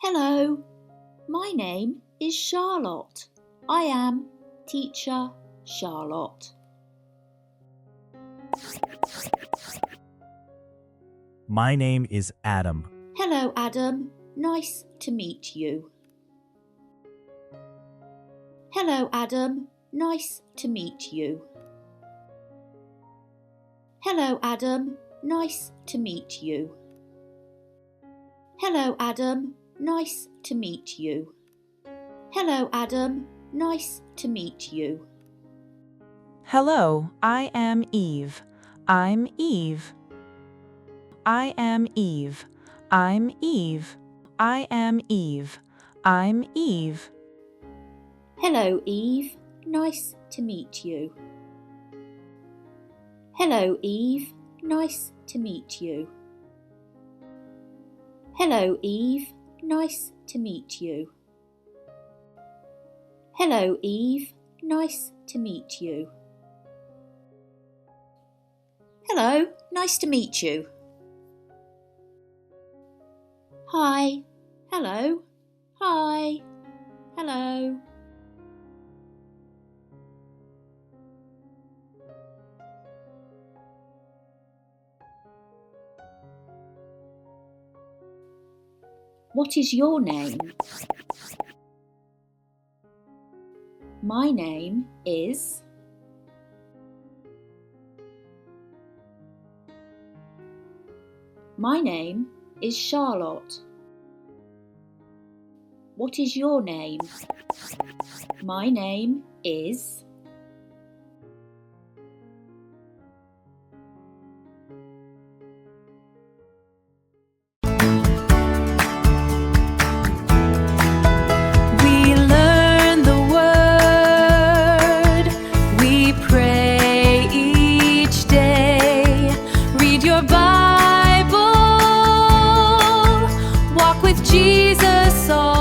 Hello, my name is Charlotte. I am Teacher Charlotte. My name is Adam. Hello, Adam. Nice to meet you. Hello, Adam. Nice to meet you. Hello, Adam. Nice to meet you. Hello, Adam. Nice to meet you. Hello, Adam. Nice to meet you. Hello, I am Eve. I'm Eve. I am Eve. I'm Eve. I am Eve. I'm Eve. Hello, Eve. Nice to meet you. Hello, Eve. Nice to meet you. Hello, Eve. Nice to meet you. Hello, Eve. Nice to meet you. Hello, nice to meet you. Hi. Hello. Hi. Hello. What is your name? My name is... My name is Charlotte. What is your name? My name is... We learn the word. We pray each day. Read your Bible. Walk with Jesus all